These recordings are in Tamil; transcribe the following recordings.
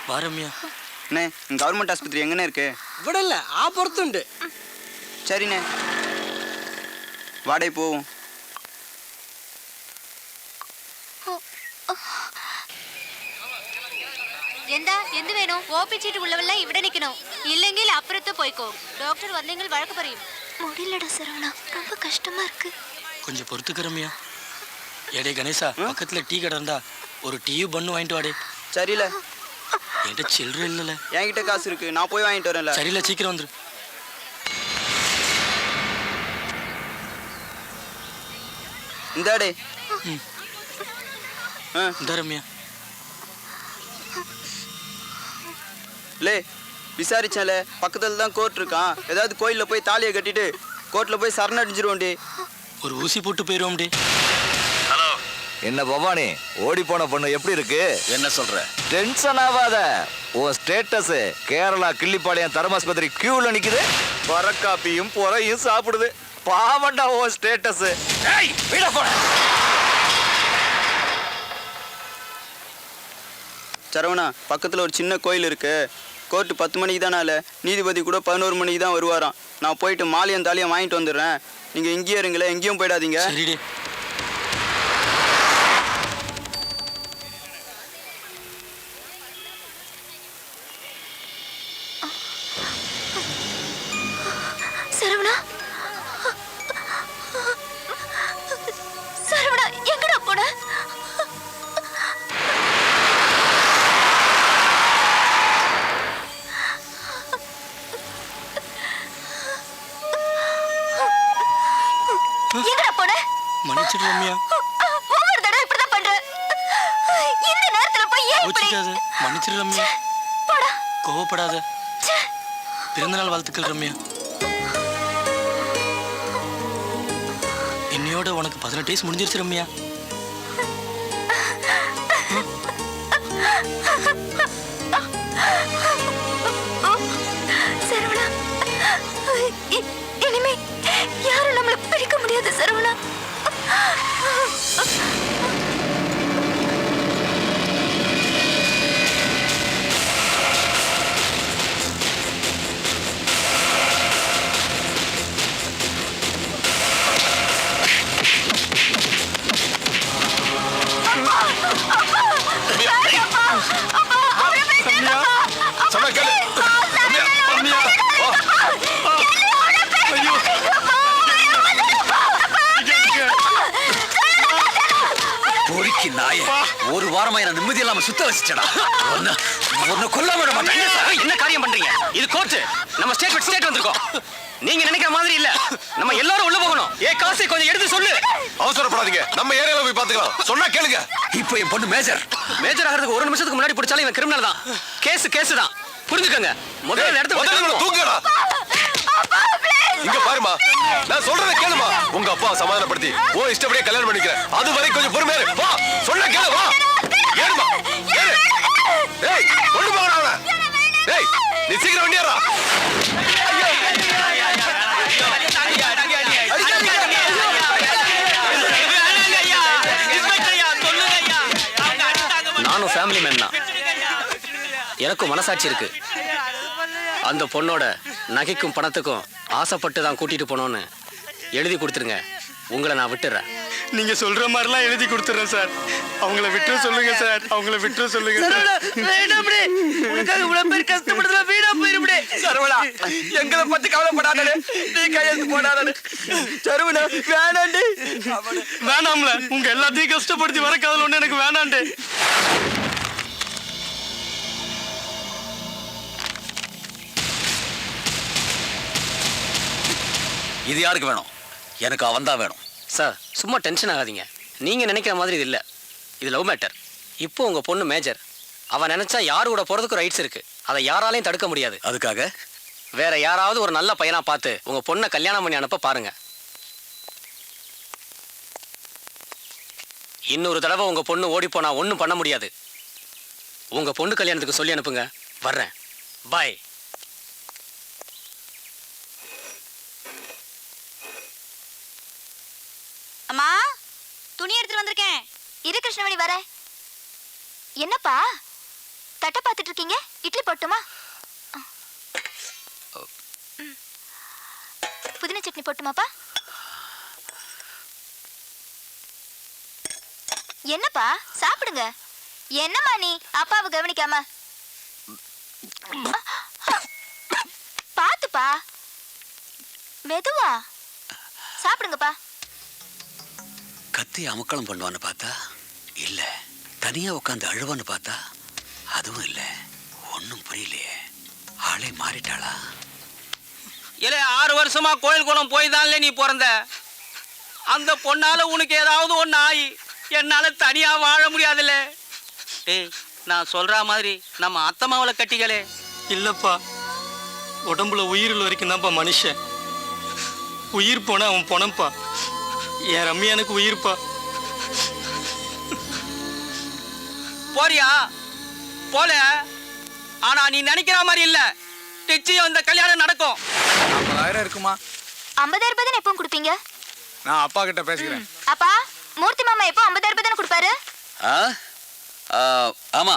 வா ரம்யா. அண்ணே கவர்மெண்ட் ஆஸ்பத்திரி எங்கண்ணே இருக்கு? ഇവിടെ അല്ല ആ പുറത്തുണ്ട്. சரிண்ணே வாடகை போவோம். എന്താ എന്ത് വേണോ? ഓപ്പി ചീട്ട് ഉള്ളവെല്ലാം ഇവിടെ നിൽക്കണോ? ഇല്ലെങ്കിൽ അപ്പുറത്ത് പോയിക്കോ. ഡോക്ടർ വന്നെങ്കിൽ വഴക്ക് പറയും. முடியலடா சரவணா, ரொம்ப கஷ்டமா இருக்கு. கொஞ்சம் பொறுத்துக்க ரம்யா. ஏடே கணேசா, பக்கத்துல டீ கடை இருந்தா ஒரு டீயும் பண்ணு வாங்கிட்டு வாடே. சரியில்ல, என்கிட்ட சில்லற இல்லல. என்கிட்ட காசு இருக்கு, நான் போய் வாங்கிட்டு வரேன்ல. சரியில்ல, சீக்கிரம் வந்துரு. இந்தாடே. இந்த ரம்யா. லே விசாரிச்சேன்ல, பக்கத்துல தான் கோர்ட் இருக்கான். ஏதாவது கோயில்ல போய் தாலியை கட்டிட்டு கோர்ட்ல போய் சரணடைஞ்சிருவோண்டி. ஒரு ஊசி போட்டு போயிடுவோம்டி. ஹலோ, என்ன பவானி, ஓடி போன பொண்ணு எப்படி இருக்கு? என்ன சொல்ற? டென்ஷன் ஆகாத. உன் ஸ்டேட்டஸ் கேரளா கிள்ளிப்பாளையம் தர்மாஸ்பத்திரி கியூல நிக்குது. பரக்காப்பியும் பொறையும் சாப்பிடுது. பாவண்டா உன் ஸ்டேட்டஸ். ஏய், வீட போட. சரவணா, பக்கத்துல ஒரு சின்ன கோயில் இருக்கு. கோர்ட்டு 10 மணிக்கு தானால, நீதிபதி கூட 11 மணிக்கு தான் வருவாராம். நான் போயிட்டு மாலையும் தாலியும் வாங்கிட்டு வந்துடுறேன். நீங்க இங்கேயே இருங்களே, எங்கேயும் போயிடாதீங்க. சரிடே. சரவணா, சரவணா எங்கடா போன? எங்கடா போன? மன்னிச்சிடு ரம்யா. ஒவ்வொரு தடவை இப்படிதான் பண்ற. இந்த நேரத்துல போய் ஏன் இப்படி? கோச்சிக்காத. மன்னிச்சிடு ரம்யா. போடா. கோவப்படாத. பிறந்தநாள் வாழ்த்துக்கள் ரம்யா. இன்னையோட உனக்கு 18 வயசு முடிஞ்சிருச்சு ரம்யா. சரவணா, இனிமே யாரும் நம்மளை பிரிக்க முடியாது சரவணா. ஒரு வாரமா என்ன நிம்மதி இல்லாம சுத்த வச்சுட்டா. கொல்லாம விட மாட்டேன். என்ன காரியம் பண்றீங்க? இது கோர்ட். நம்ம ஸ்டேட் வந்திருக்கோம். நீங்க நினைக்கிற மாதிரி இல்ல. நம்ம எல்லாரும் உள்ள போகணும். காசை கொஞ்சம் எடுத்து சொல்லு. அவசரப்படாதீங்க, நம்ம ஏரியால போய் பாத்துக்கலாம். சொன்னா கேளுங்க. இப்போ என் பொண்ணு மேஜர் ஆகிறதுக்கு 1 நிமிஷத்துக்கு முன்னாடி பிடிச்சாலும் இவன் கிரிமினல் தான். கேஸ் தான். புரிஞ்சுக்கங்க. முதல்ல எடுத்து தூக்குடா. இங்க பாருமா, நான் சொல்றத கேளுமா. உங்க அப்பா சமாதானப்படுத்தி ஓ இஷ்டப்படியே கல்யாணம் பண்ணிக்கிறேன். அது வரை கொஞ்சம் பொறுமையா இரு. வா, சொன்ன கேளு. வா, ஏறுமா, ஏறு. டேய், கொண்டு போங்கடா அவனை. டேய், நீ சீக்கிரம் வண்டி ஏறா. நானும் ஃபேமிலி மேன் தான். எனக்கும் மனசாட்சி இருக்கு. அந்த பொண்ணோட நகைக்கும் பணத்துக்கும் ஆசைப்பட்டு தான் கூட்டிட்டு போனோன்னு எழுதி கொடுத்துருங்க. உங்களை நான் விட்டுறேன். நீங்க சொல்ற மாதிரிலாம் எழுதி கொடுத்துறேன் சார். அவங்கள விட்டுற சொல்லுங்க சார். அவங்கள விட்டுற சொல்லுங்க சார். வேண்டாம்டே, உனக்காக இவ்வளவு பேர் கஷ்டப்படுறதுல வீணா போயிருப்படே. சரவணா, எங்களை பத்தி கவலைப்படாதே. நீ கையெழுத்து போடாதே. சரவணா, வேணாண்டி. வேணாம்ல, உங்க எல்லாத்தையும் கஷ்டப்படுத்தி வர காதல் ஒண்ணு எனக்கு வேணாண்டே. இது யாருக்கு வேணும்? எனக்கு அவன் தான் வேணும். சார், சும்மா டென்ஷன் ஆகாதீங்க. நீங்க நினைக்கிற மாதிரி இது இல்ல. இது லவ் மேட்டர். இப்போ உங்க பொண்ணு மேஜர். அவன் நினைச்சா யாரு கூட போறதுக்கு ரைட்ஸ் இருக்கு. அதை யாராலையும் தடுக்க முடியாது. அதுக்காக வேற யாராவது ஒரு நல்ல பையனா பார்த்து உங்க பொண்ணை கல்யாணம் பண்ணி அனுப்ப பாருங்க. இன்னொரு தடவை உங்க பொண்ணு ஓடி போனா ஒன்றும் பண்ண முடியாது. உங்க பொண்ணு கல்யாணத்துக்கு சொல்லி அனுப்புங்க. வர்றேன். பாய். அம்மா, துணி எடுத்துட்டு வந்திருக்கேன். இரு கிருஷ்ணவேணி, வர. என்னப்பா? தட்டை பார்த்துட்டு இருக்கீங்க, இட்லி போட்டுமா? புதினா சட்னி போட்டுமாப்பா? என்னப்பா சாப்பிடுங்க. என்னம்மா நீ அப்பாவை கவனிக்காம? பாத்துப்பா, மெதுவா சாப்பிடுங்கப்பா. கத்தி அமக்களம் பண்ணுவான்னு பார்த்தா இல்ல, தனியா உட்காந்து அழுவான்னு பார்த்தா அதுவும் இல்ல. ஒன்னும் புரியலையே, ஆளே மாறிட்டாளா? இல்ல 6 வருஷமா கோயில் குளம் போய் தான்ல நீ பிறந்த. அந்த பொண்ணால உனக்கு ஏதாவது ஒன்று ஆகி என்னால தனியா வாழ முடியாதுல்ல. டேய், நான் சொல்ற மாதிரி நம்ம அத்தம்மாவளை கட்டிகளே. இல்லப்பா, உடம்புல உயிரில் வரைக்கும் தான்ப்பா மனுஷன். உயிர் போனா அவன் போனப்பா. என் ரம்யானுக்கு உயிர்ப்பா. போறியா? போல. ஆனா நீ நினைக்கிற மாதிரி இல்ல, நிச்சயம் இந்த கல்யாணம் நடக்கும். 50,000 இருக்குமா? 50,000 தானே எப்பவும் கொடுப்பீங்க? நான் அப்பா கிட்ட பேசிக்கிறேன். அப்பா, மூர்த்தி மாமா எப்போ 50,000 தானே கொடுப்பாரு? ஆமா.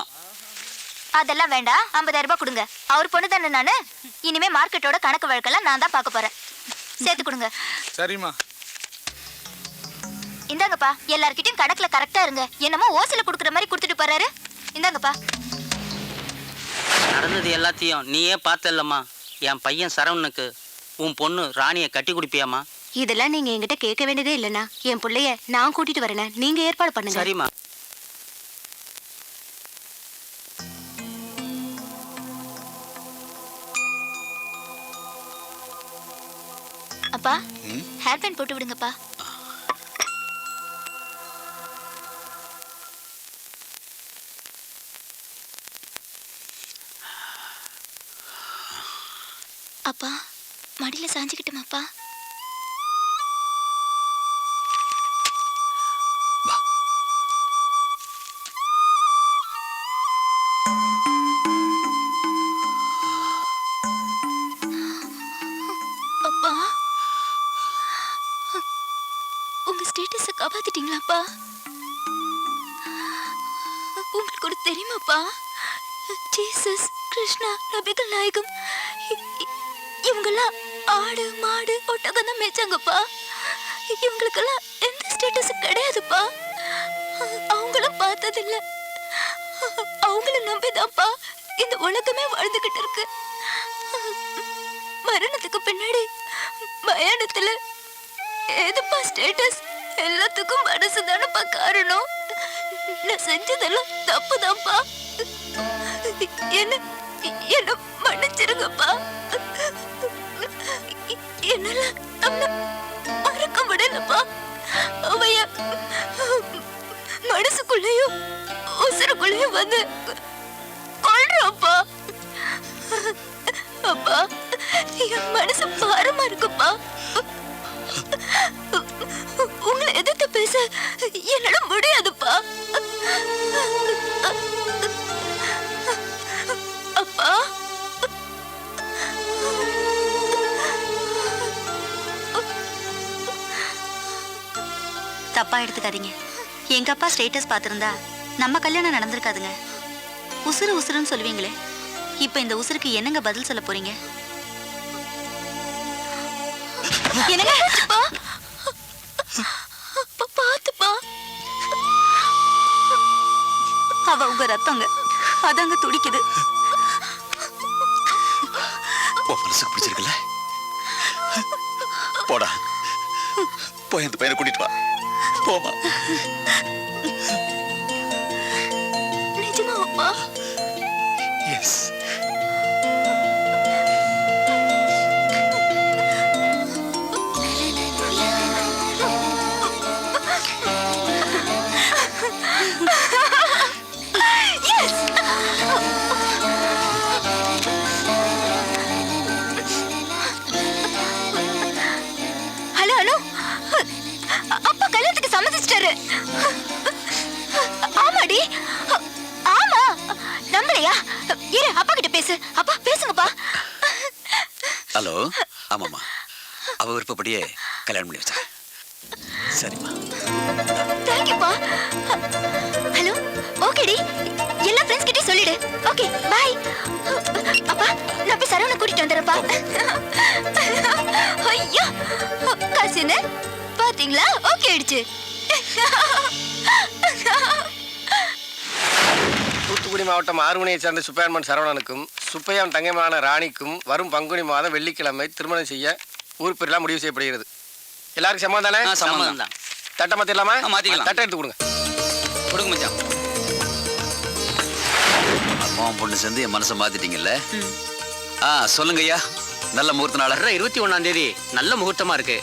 அதெல்லாம் வேண்டாம், 50,000 கொடுங்க. அவர் பொண்ணு தானே நானு. இனிமே மார்க்கெட்டோட கணக்கு வழக்கெல்லாம் நான் தான் பார்க்க போறேன். சேர்த்து கொடுங்க. சரிம்மா. இந்தாங்கப்பா, எல்லார்கிட்டயும் கணக்குல கரெக்டா இருங்க. என்னமோ ஓசில கொடுக்குற மாதிரி கொடுத்துட்டு போறாரு. இந்தாங்கப்பா. நடந்தது எல்லாத்தையும் நீயே பார்த்தல்லம்மா. என் பையன் சரவணனுக்கு உன் பொண்ணு ராணியை கட்டி கொடுப்பியாமா? இதெல்லாம் நீங்க என்கிட்ட கேட்க வேண்டியதே இல்லைண்ணா. என் பிள்ளைய நான் கூட்டிட்டு வரேன், நீங்க ஏற்பாடு பண்ணுங்க. சரிம்மா. அப்பா, ஹேர் பேண்ட் போட்டு விடுங்கப்பா. அப்பா, மடியில சாஞ்சுக்கிட்டுமாப்பா? அப்பா, உங்க ஸ்டேட்டஸ காப்பாத்திட்டீங்களாப்பா? உங்களுக்கு கூட தெரியுமாப்பா, ஜீசஸ், கிருஷ்ணா, நபிகள் நாயகம் இவங்கெல்லாம் ஆடு மாடு ஒட்டகம் தான் மேய்ச்சாங்கப்பா. இவங்களுக்கெல்லாம் எந்த ஸ்டேட்டஸும் கிடையாதுப்பா. அவங்கள பார்த்ததில்ல, அவங்கள நம்பிதான்ப்பா இந்த உலகமே வாழ்ந்துகிட்டு இருக்கு. மரணத்துக்கு பின்னாடி மயானத்துல ஏதுப்பா ஸ்டேட்டஸ்? எல்லாத்துக்கும் மனசு தானப்பா காரணம். நான் செஞ்சதெல்லாம் தப்புதான்ப்பா. என்ன என்ன மன்னிச்சிருங்கப்பா. என்னால அவனை மறக்க முடியலப்பா. அவைய மனசுக்குள்ளேயும் உசுருக்குள்ளேயும் வந்து கொள்றாப்பா. அப்பா, என் மனசு பாரமா இருக்குப்பா. உங்களை எதிர்த்து பேச என்னால முடியாதுப்பா. அப்பா, தப்பா எடுத்துக்காதீங்க. எங்க அப்பா ஸ்டேட்டஸ் பார்த்திருந்தா நம்ம கல்யாணம் நடந்திருக்காதுங்க. உசுறு உசுறுன்னு சொல்லுவீங்களே, இப்ப இந்த உசுருக்கு என்னங்க பதில் சொல்ல போறீங்க? என்னங்க பாத்துப்பா, அவ உங்க ரத்தங்க, அதாங்க துடிக்குது. உன் மனசுக்கு பிடிச்சிருக்குல்ல? போடா, போய் அந்த பையனை கூட்டிட்டு வா. போமா. நிஜமா அப்பா? எஸ். ஹலோ ஹலோ, அப்பா கல்யாணத்துக்கு சம்மதிச்சிட்டாரு. ஆமாடி, ஆமா. நம்பலையா? இரு, அப்பா கிட்ட பேசு. அப்பா பேசுங்கப்பா. ஹலோ. ஆமாம்மா, அவ விருப்பப்படியே கல்யாணம் பண்ணி வச்சா. சரிம்மா. தேங்க்யூப்பா. ஹலோ, ஓகேடி. எல்லா ஃப்ரெண்ட்ஸ் கிட்டயும் சொல்லு. சொல்லிடு. Okay bye. அப்பா நான் போய் சரவண கூட்டிட்டு வந்துறப்பா. ஐயோ காசுன்னு பாத்தீங்களா? ஓகே ஆயிடுச்சு. தூத்துக்குடி மாவட்டம் ஆறுமணியை சேர்ந்த சுப்பையம்மன் சரவணனுக்கும் சுப்பையான் தங்கைமான ராணிக்கும் வரும் பங்குனி மாதம் வெள்ளிக்கிழமை திருமணம் செய்ய ஊர் பெரியலாம் முடிவு செய்யப்படுகிறது. எல்லாருக்கும் சம்மதம் தானே? சம்மதம் தான். தட்டை மாத்திரலாமா? மாத்திக்கலாம். தட்டை எடுத்து கொடுங்க. கொடுங்க மச்சான். அம்மாவும் பொண்ணு சேர்ந்து என் மனசை மாத்திட்டீங்கல்ல? சொல்லுங்க ஐயா. நல்ல முகூர்த்த நாள். 21ஆம் தேதி நல்ல முகூர்த்தமா இருக்கு.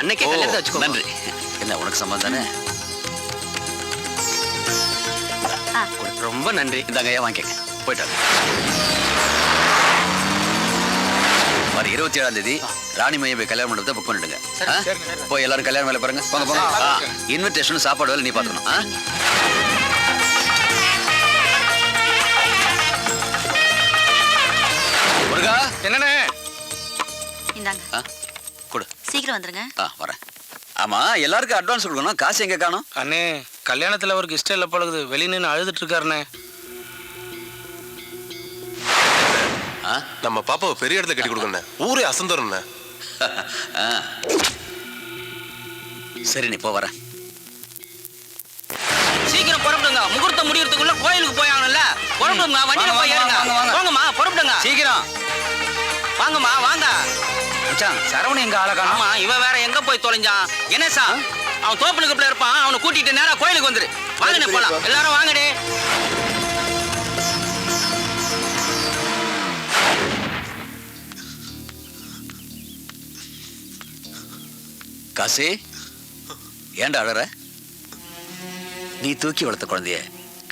அன்னைக்கே கல்யாணத்தை வச்சுக்கோ. நன்றி. என்ன உனக்கு சம்மதம் தானே? ரொம்ப நன்றி. இந்தாங்க ஐயா, வாங்கிக்கங்க. போயிட்டாங்க. வர 27ஆம் தேதி ராணி மையம் போய் கல்யாண மண்டபத்தை புக் பண்ணிடுங்க. போய் எல்லாரும் கல்யாணம் வேலை பாருங்க. போங்க போங்க. இன்விடேஷன் சாப்பாடு வேலை நீ பார்த்துக்கணும். முருகா என்னண்ணே? இந்தாங்க கொடு. சீக்கிரம் வந்துருங்க. வரேன். ஆமா, எல்லாருக்கும் அட்வான்ஸ் கொடுக்கணும். காசு எங்க காணும்? அண்ணே, கல்யாணத்துல அவருக்கு இஷ்டம் இல்லை பழகுது. வெளியே நின்று அழுதுட்டு இருக்காருண்ணே. நம்ம பாப்பாவை பெரிய இடத்துல கட்டி கொடுக்கணும். ஊரே அசந்தரண்ணே. சரி, நீ போ. வரேன். சீக்கிரம் புறப்படுங்க. முகூர்த்தம் முடியறதுக்குள்ள கோயிலுக்கு போய் ஆகணும்ல. புறப்படுங்க. வண்டியில போய் ஏறுங்க. போங்கம்மா, புறப்படுங்க. சீக்கிரம் வாங்கம்மா, வாங்க. மச்சான், சரவணன் எங்க ஆள காணோம்? ஆமா, இவ வேற எங்க போய் தொலைஞ்சான்? என்ன சார், அவன் தோப்புலுக்குள்ள இருப்பான். அவனை கூட்டிட்டு நேரா கோயிலுக்கு வந்துரு. வாங்கண்ணே போலாம். எல்லாரும் வாங்கடே. காசி, ஏன்டா அழற? நீ தூக்கி வளர்த்த குழந்தைய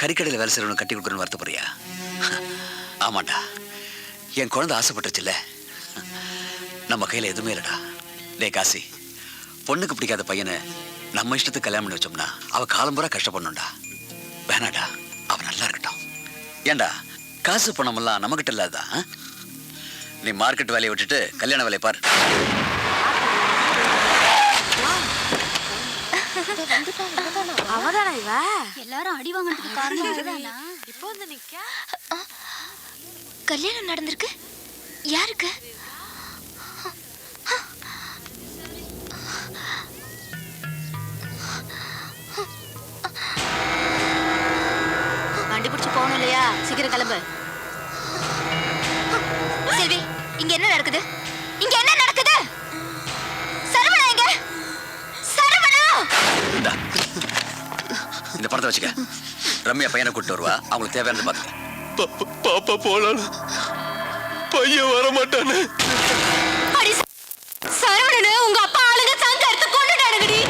கறிக்கடையில் வேலை செய்யறவனு கட்டி கொடுக்கணும்னு வருத்தப்படுறியா? ஆமாண்டா, என் குழந்தை ஆசைப்பட்டுச்சுல்ல. நம்ம கையில் எதுவுமே இல்லடா. டே காசி, பொண்ணுக்கு பிடிக்காத பையனை நம்ம இஷ்டத்துக்கு கல்யாணம் பண்ணி வச்சோம்னா அவ காலம்புறா கஷ்டப்படணும்டா. வேணாடா, அவன் நல்லா இருக்கட்டும். ஏண்டா, காசு பணமெல்லாம் நம்மகிட்ட இல்லாதான். நீ மார்க்கெட் வேலையை விட்டுட்டு கல்யாண வேலையை பாரு. அவதானா இவ? எல்லாரும் அடி வாங்குறதுக்கு காரணம் இதுதானா? இப்போ வந்து நிக்க கல்யாணம் நடந்திருக்கு. யாருக்கு? வண்டி பிடிச்சு போகணும் இல்லையா? சீக்கிரம் கிளம்பு. செல்வி, இங்க என்ன நடக்குது? இங்க என்ன நடக்குது? சரவணா எங்க? சரவணா! இந்த பணத்தை வச்சுக்க. ரம்யா பையனை கூட்டு வருவா. அவங்களுக்கு தேவையானது பார்த்துக்க. பாப்பா போனாலும் பையன் வர மாட்டானே. சரவணனு உங்க அப்பா ஆளுங்க சங்க எடுத்து கொண்டுட்டானுங்கடி.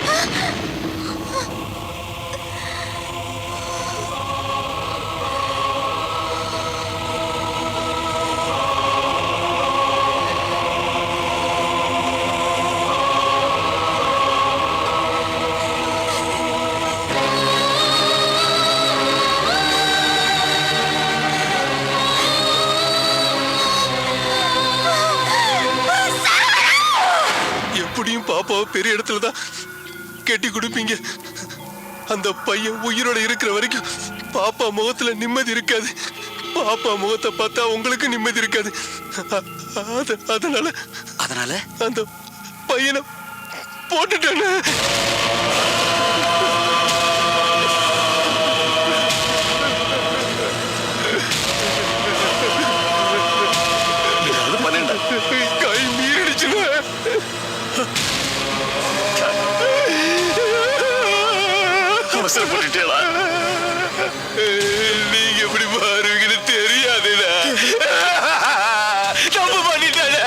எப்படியும் பாப்பாவை பெரிய இடத்துல தான் கட்டி கொடுப்பீங்க. அந்த பையன் உயிரோட இருக்கிற வரைக்கும் பாப்பா முகத்துல நிம்மதி இருக்காது. பாப்பா முகத்தை பார்த்தா உங்களுக்கு நிம்மதி இருக்காது. அதனால அந்த பையனை போட்டுட்டானே. கை மீறிடுச்சுன்னா அவசரப்பட்டுட்டேளா? நீங்க எப்படி மாறுவீங்கன்னு தெரியாதுடா. தப்பு பண்ணிட்டேன்.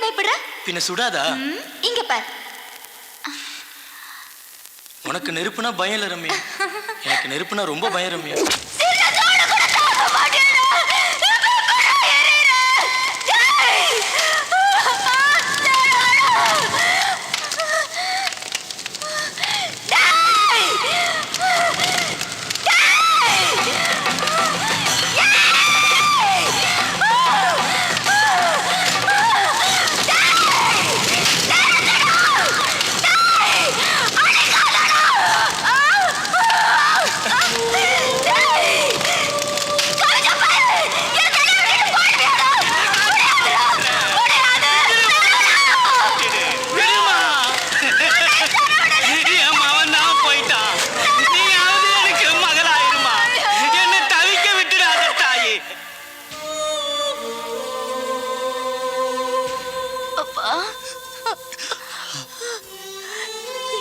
பயப்படுற? பின்ன சுடாதா? இங்க பார். உனக்கு நெருப்புனா பயம் இல்லை ரம்யா, எனக்கு நெருப்புனா ரொம்ப பயம் ரம்யா.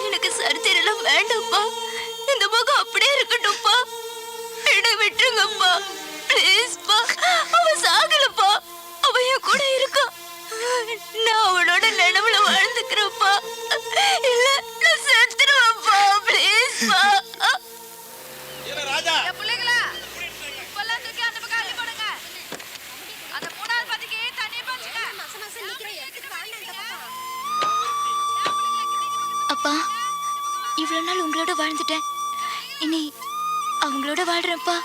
எனக்கு சர்ஜரிலாம் வேண்டாம்ப்பா. இந்த முகம் அப்படியே இருக்கட்டும்ப்பா. என்னை விட்டுருங்கப்பா, ப்ளீஸ்ப்பா. அவன் சாகலப்பா, அவன் என் கூட இருக்கான். நான் அவனோட நினைவுல வாழ்ந்துக்கிறேன்ப்பா. இல்ல நான் செத்துருவேன்ப்பா, ப்ளீஸ்ப்பா. ராஜா பிள்ளைங்களா இப்பெல்லாம் தூக்கி அந்த பக்கம் அள்ளி போடுங்க. அந்த மூணாவது பாதிக்கு தண்ணியை பாய்ச்சுங்க. அப்பா, இவ்வளவு நாள் உங்களோட வாழ்ந்துட்டேன், இனி அவங்களோட வாழ்றேன்ப்பா.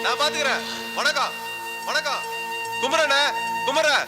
நான் பாத்துக்கிறேன். வணக்கம் வணக்கம். குமரண்ணே, குமரன்